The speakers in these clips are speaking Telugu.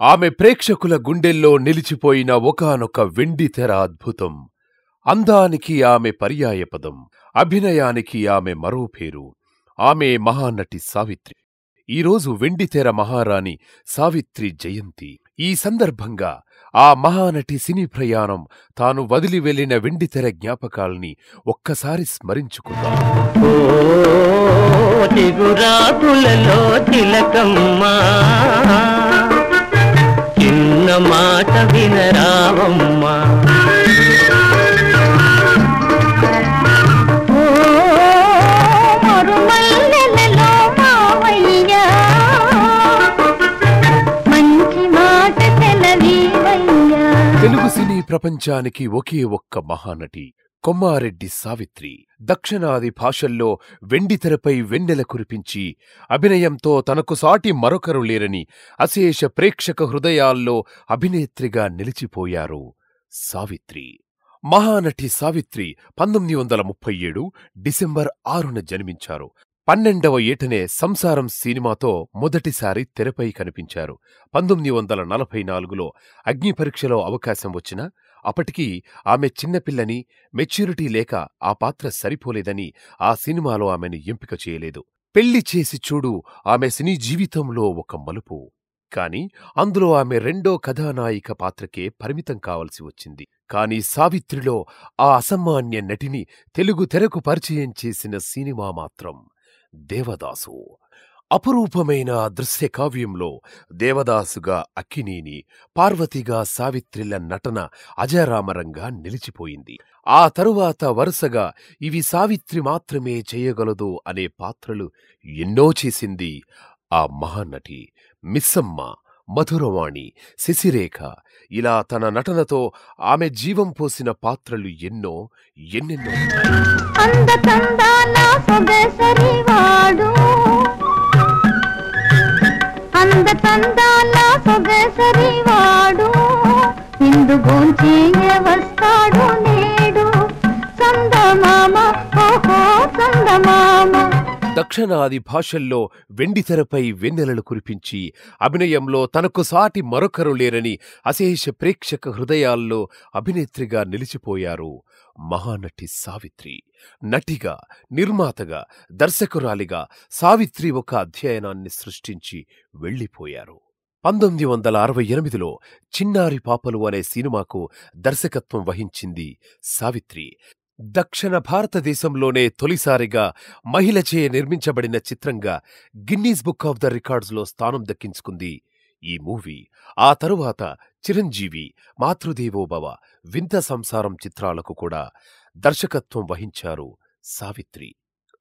ఆమె ప్రేక్షకుల గుండెల్లో నిలిచిపోయిన ఒకానొక వెండితెర అద్భుతం. అందానికి ఆమె పర్యాయపదం, అభినయానికి ఆమె మరో పేరు. ఆమె మహానటి సావిత్రి. ఈరోజు వెండితెర మహారాణి సావిత్రి జయంతి. ఈ సందర్భంగా ఆ మహానటి సినీ ప్రయాణం, తాను వదిలి వెళ్లిన వెండితెర జ్ఞాపకాల్ని ఒక్కసారి స్మరించుకుందాం. చిగురాకులలో తిలకమ్మా, చిన్న మాట వినరావమ్మా. తెలుగు సినీ ప్రపంచానికి ఒకే ఒక్క మహానటి కొమ్మారెడ్డి సావిత్రి. దక్షిణాది భాషల్లో వెండితెరపై వెన్నెల కురిపించి అభినయంతో తనకు సాటి మరొకరు లేరని అశేష ప్రేక్షక హృదయాల్లో అభినేత్రిగా నిలిచిపోయారు సావిత్రి. మహానటి సావిత్రి 1937 డిసెంబర్ 6న జన్మించారు. 12వ ఏటనే సంసారం సినిమాతో మొదటిసారి తెరపై కనిపించారు. 1944లో అగ్ని పరీక్షలో అవకాశం వచ్చినా అప్పటికి ఆమె చిన్నపిల్లని, మెచ్యూరిటీ లేక ఆ పాత్ర సరిపోలేదని ఆ సినిమాలో ఆమెను ఎంపిక చేయలేదు. పెళ్లి చేసి చూడు ఆమె సినీ జీవితంలో ఒక మలుపు. కాని అందులో ఆమె రెండో కథానాయిక పాత్రకే పరిమితం కావలసి వచ్చింది. కాని సావిత్రిలో ఆ అసామాన్య నటిని తెలుగు తెరకు పరిచయం చేసిన సినిమా మాత్రం దేవదాసు. అపురూపమైన దృశ్య కావ్యంలో దేవదాసుగా అక్కినేని, పార్వతిగా సావిత్రిల నటన అజరామరంగా నిలిచిపోయింది. ఆ తరువాత వరుసగా ఇవి సావిత్రి మాత్రమే చేయగలదు అనే పాత్రలు ఎన్నో చేసింది ఆ మహానటి. మిస్సమ్మ, మధురవాణి, శశిరేఖ, ఇలా తన నటనతో ఆమె జీవం పోసిన పాత్రలు ఎన్నెన్నో. అందచందాల సొగసరివాడు ఇందు గోంచేయ వస్తాడు నేడు చందమామ, ఓహో చందమామ. దక్షిణాది భాషల్లో వెండితెరపై వెన్నెలలు కురిపించి అభినయంలో తనకు సాటి మరొకరు లేరని అశేష ప్రేక్షక హృదయాల్లో అభినేత్రిగా నిలిచిపోయారు మహానటి సావిత్రి. నటిగా, నిర్మాతగా, దర్శకురాలిగా సావిత్రి ఒక అధ్యయనాన్ని సృష్టించి వెళ్లిపోయారు. 1968లో చిన్నారి పాపలు అనే సినిమాకు దర్శకత్వం వహించింది సావిత్రి. దక్షిణ భారతదేశంలోనే తొలిసారిగా మహిళచే నిర్మించబడిన చిత్రంగా గిన్నీస్ బుక్ ఆఫ్ ద రికార్డ్స్లో స్థానం దక్కించుకుంది ఈ మూవీ. ఆ తరువాత చిరంజీవి, మాతృదేవోభవ, వింత సంసారం చిత్రాలకు కూడా దర్శకత్వం వహించారు సావిత్రి.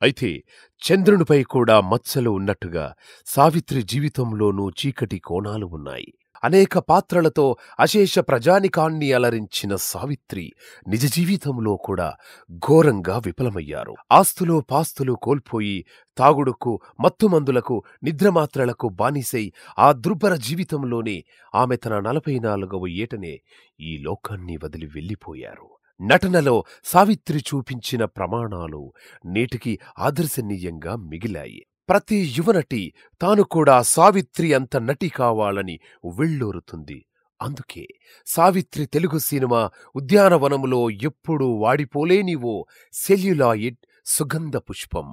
అయితే చంద్రునిపై కూడా మచ్చలు ఉన్నట్టుగా సావిత్రి జీవితంలోనూ చీకటి కోణాలు ఉన్నాయి. అనేక పాత్రలతో అశేష ప్రజానికాన్ని అలరించిన సావిత్రి నిజ జీవితంలో కూడా ఘోరంగా విఫలమయ్యారు. ఆస్తులు పాస్తులు కోల్పోయి తాగుడుకు, మత్తుమందులకు, నిద్రమాత్రలకు బానిసై ఆ దుర్భర జీవితంలోనే ఆమె తన 44వ ఏటనే ఈ లోకాన్ని వదిలి వెళ్లిపోయారు. నటనలో సావిత్రి చూపించిన ప్రమాణాలు నేటికి ఆదర్శనీయంగా మిగిలాయి. ప్రతి యువనటి తాను కూడా సావిత్రి అంత నటి కావాలని ఉవ్విళ్ళూరుతుంది. అందుకే సావిత్రి తెలుగు సినిమా ఉద్యానవనములో ఎప్పుడూ వాడిపోలేని ఓ సెల్యులాయిడ్ సుగంధ పుష్పం.